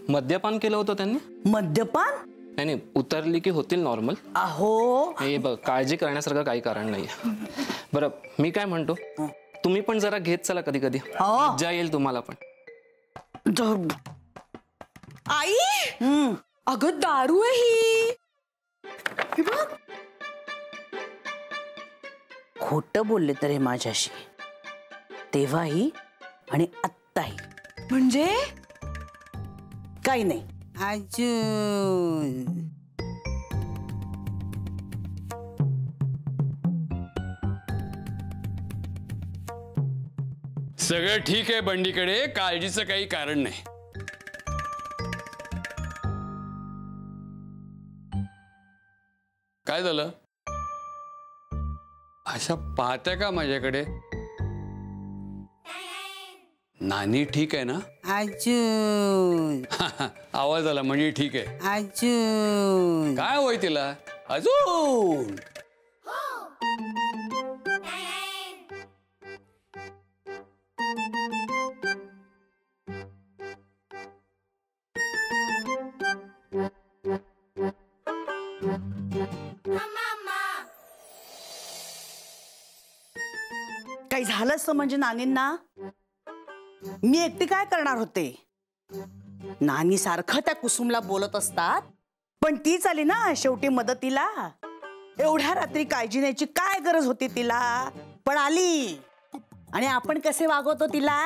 मद्यपान केलं होतं त्यांनी. मद्यपान? नाही नाही, उतरली की होतील नॉर्मल. अहो हे बघ, काळजी करण्यासारखं काही कारण नाही. बरं मी काय म्हणतो, तुम्ही पण जरा घेत चला कधी कधी, मजा येईल तुम्हाला पण. आई अगं दारू आहे ही बघ. खोटं बोलले तर हे माझ्याशी, तेव्हाही आणि आत्ताही. म्हणजे काही नाही अजून. सगळं ठीक आहे बंडीकडे, काळजीचं काही कारण नाही. काय झालं? अशा पाहत्या का माझ्याकडे? नानी ठीक आहे ना? अजून. आवाज आला म्हणजे ठीक आहे. अजून काय होय तिला? अजून काही झालं असतं म्हणजे नानींना मी एकटी काय करणार होते. नानी सारखं त्या कुसुमला बोलत असतात, पण तीच आली ना शेवटी मदतीला. एवढ्या रात्री काळजी न्यायची काय गरज होती तिला, पण आली. आणि आपण कसे वागवतो तिला.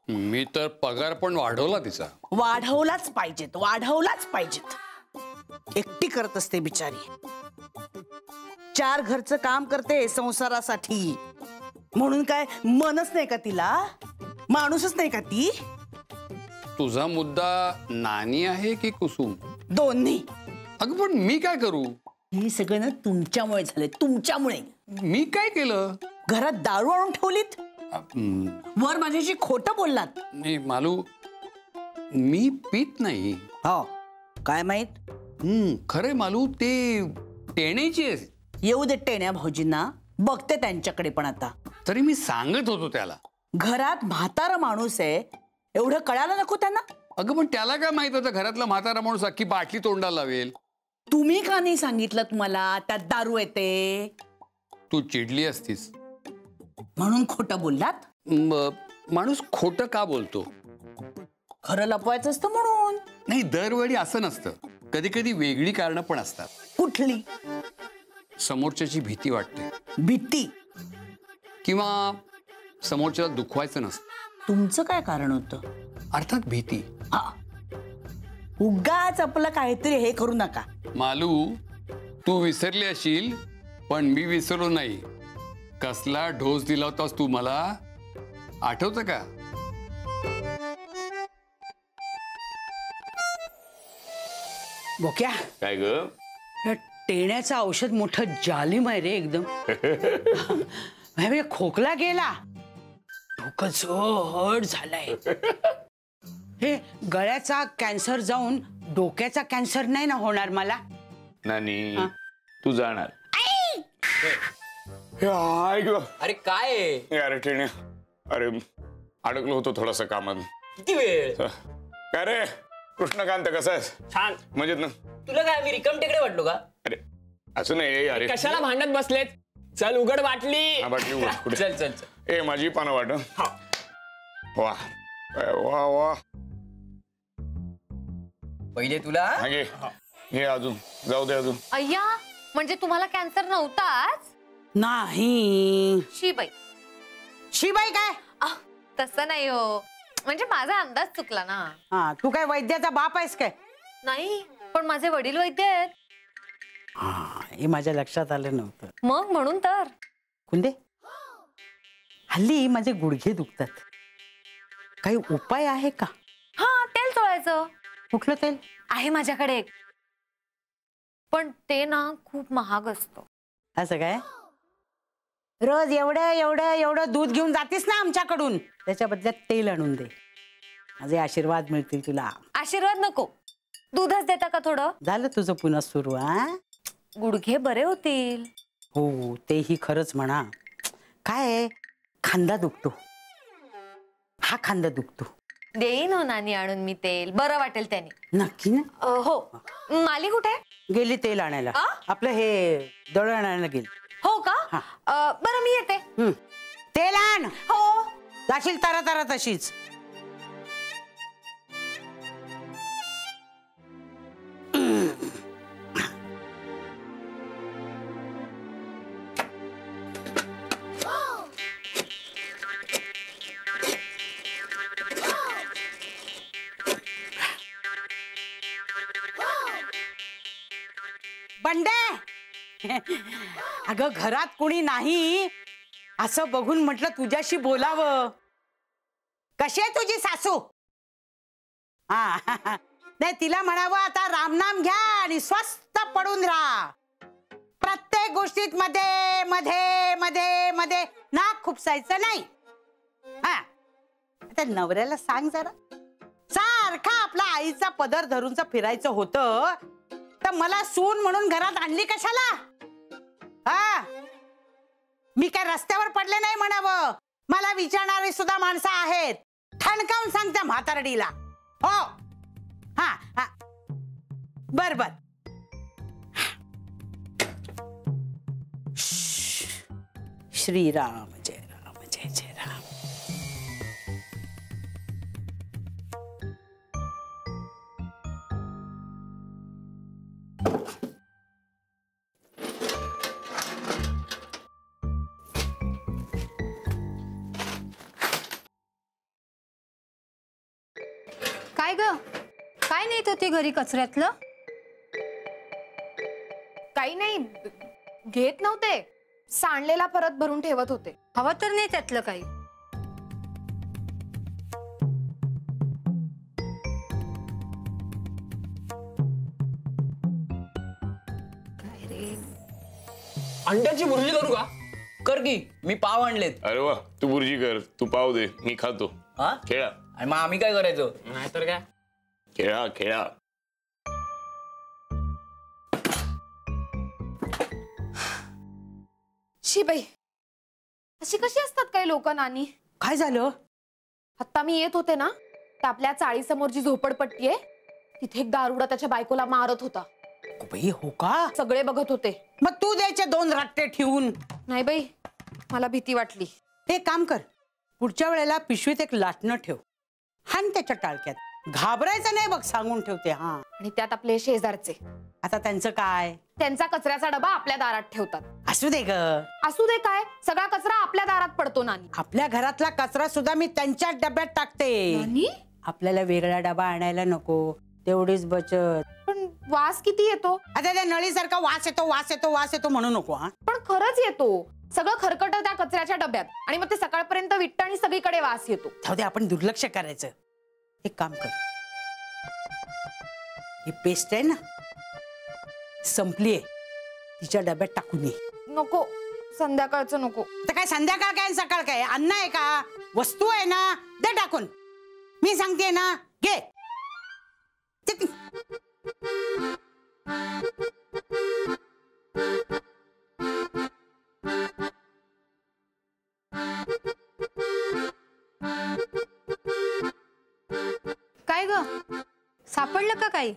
मी तर पगार पण वाढवला तिचा. वाढवलाच पाहिजेत, वाढवलाच पाहिजेत. एकटी करत असते बिचारी, 4 घरचं काम करते संसारासाठी. म्हणून काय मनच नाही का तिला, माणूसच नाही का ती. तुझा मुद्दा नानी आहे की कुसुम? दोन्ही. अगं पण मी काय करू? हे सगळं ना तुमच्यामुळे झालंय, तुमच्यामुळे. मी काय केलं? घरात दारू आणून ठेवलीत, वर माझ्याशी खोटं बोललात. नाही मालू, मी पित नाही. हो काय माहित. खरे मालू, ते टेण्याची आहे. येऊ दे टेण्या भाऊजींना, बघते त्यांच्याकडे. पण आता तरी मी सांगत होतो त्याला, घरात म्हातारा माणूस आहे, एवढं कळायला नको त्यांना. अगं पण त्याला काय माहित होतं घरातला म्हातारा माणूस अख्खी बाटली तोंडाला लावेल. तुम्ही का नाही सांगितलं तुम्हाला त्यात दारू येते. तू चिडली असतीस म्हणून खोटं बोललात. माणूस खोटं का बोलतो? खरं लपवायचं असतं म्हणून. नाही, दरवेळी असं नसतं. कधी कधी वेगळी कारणं पण असतात. कुठली? समोरच्याची भीती वाटते. भीती? किंवा समोरच्याला दुखवायचं नसतं. तुमचं काय कारण होतं? अर्थात भीती. हा, उगाच आपलं काहीतरी हे करू नका. मालू, तू विसरली असशील, पण मी विसरलो नाही. कसला ढोस दिला होतास तू मला, आठवतं का? बोक्या, काय ग? टेण्याचं औषध मोठं जालिम आहे रे एकदम. खोकला गेला, डोकं जड झालंय. हे गळ्याचा कॅन्सर जाऊन डोक्याचा कॅन्सर नाही ना होणार मला? नानी, तू जाणार. अरे काय अरे टेण्या, अरे अडकलो होतो थोडासा कामात. किती वेळ? काय रे कृष्णकांत, कसं आहेस? छान. म्हणजे ना तुला काय आम्ही रिकम टेकडे वाटलो का? अरे असं नाही. अरे कशाला भांडत बसलेत? चल उघड बाटली. बाटली उघड. कुठे? चल चल चल. ए माझी पानं वाट. वा वा वा. पहिले तुला हे अजून जाऊ दे. अजून अय्या, म्हणजे तुम्हाला कॅन्सर नव्हताच? नाही. शिबाई. शिबाई काय? तसं नाही हो, म्हणजे माझा अंदाज चुकला ना. हा, तू काय वैद्याचा बाप आहेस काय? नाही, पण माझे वडील वैद्य आहेत. हा, हे माझ्या लक्षात आलं नव्हतं. मग म्हणून तर. कुंदे, हल्ली माझे गुडघे दुखतात, काही उपाय आहे का? हा, तेल चोळायचं. कुठलं तेल? आहे माझ्याकडे एक, पण ते ना खूप महाग असतं. असं काय? रोज एवढं एवढं एवढं दूध घेऊन जातीस ना आमच्याकडून, त्याच्या बदल्यात तेल आणून दे. माझे आशीर्वाद मिळतील तुला. आशीर्वाद नको, दूधच देता का थोडं? झालं तुझं पुन्हा सुरू. हा, गुडघे बरे होतील. हो, तेही खरंच म्हणा. काय खांदा दुखतो, हा खांदा दुखतो, देईन हो नानी आणून मी तेल, बरं वाटेल त्याने. नक्की ना? हो. माली कुठे आहे? गेली तेल आणायला. आ? आपलं हे दळण आणायला गेली. हो का? बरं मी येते. तेल आण. हो. जाशील तारा तारा तशीच. बंडे, अगं घरात कोणी नाही असं बघून म्हटलं तुझ्याशी बोलावं. कशी आहे तुझी सासू? हा नाही, तिला म्हणावं आता रामनाम घ्या आणि स्वस्त पडून राहा. प्रत्येक गोष्टीत मध्ये मध्ये मध्ये मध्ये नाक खुपसायचं नाही. हा आता नवऱ्याला सांग जरा, सारखा आपला आईचा पदर धरूनच फिरायचं होतं तर मला सून म्हणून घरात आणली कशाला? हा, मी काय रस्त्यावर पडले नाही म्हणावं. मला विचारणारी सुद्धा माणसं आहेत. ठणकावून सांग त्या म्हातारडीला. हो हा हा, बर बर. श्रीराम जय राम जय जय राम. काय ग, काय नेत होती घरी कचऱ्यातलं? काही नाही, घेत नव्हते, सांडलेला परत भरून ठेवत होते. हवं तर नाही त्यातलं काही. अंड्याची भुर्जी करू का? कर की, मी पाव आणलेत. अरे वा, तू बुर्जी कर, तू पाव दे, मी खातो. हा, खेळा आणि मग आम्ही काय करायचं? नाहीतर काय. खेळा खेळा. शी बाई, अशी कशी असतात काही लोक नानी? काय झालं? आता मी येत होते ना, तर आपल्या चाळीसमोर जी झोपडपट्टी आहे तिथे एक दारुडा त्याच्या बायकोला मारत होता. बाई, हो का? सगळे बघत होते. मग तू द्यायचे 2 रट्टे ठेवून. नाही बाई, मला भीती वाटली. एक काम कर, पुढच्या वेळेला पिशवीत एक लाटणं ठेव, हाण त्याच्या टाळक्यात. घाबरायचं नाही बघ, सांगून ठेवते. हा, आणि त्यात आपले शेजारचे, आता त्यांचं काय? त्यांचा कचऱ्याचा डबा आपल्या दारात ठेवतात. असू दे ग. असू दे काय, सगळा कचरा आपल्या दारात पडतो नानी. आपल्या घरातला कचरा सुद्धा मी त्यांच्याच डब्यात टाकते. नानी? आपल्याला वेगळा डबा आणायला नको, तेवढीच बचत. पण वास किती येतो? आता त्या नळीसारखा वास येतो वास येतो वास येतो म्हणू नको. हा, पण खरंच येतो. सगळं खरकट त्या कचऱ्याच्या डब्यात, आणि मग ते सकाळपर्यंत विटतं आणि सगळीकडे वास येतो. जाऊ दे, आपण दुर्लक्ष करायचं. एक काम कर, ही पेस्ट आहे ना, संपलीये, तिच्या डब्यात टाकून ये. नको, संध्याकाळचं नको. तर काय संध्याकाळ काय सकाळ काय, अन्न आहे का? वस्तू आहे ना, दे टाकून. मी सांगते ना, घे. काय ग, सापडलं का काही?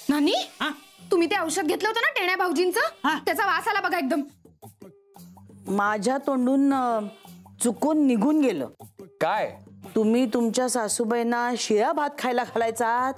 नानी, हा? तुम्ही ते औषध घेतलं होतं ना टेण्या भाऊजींचं, हा. त्याचा वास आला बघा एकदम. माझ्या तोंडून चुकून निघून गेलं. काय? तुम्ही तुमच्या सासूबाईंना शिळा भात खायला घालायचात.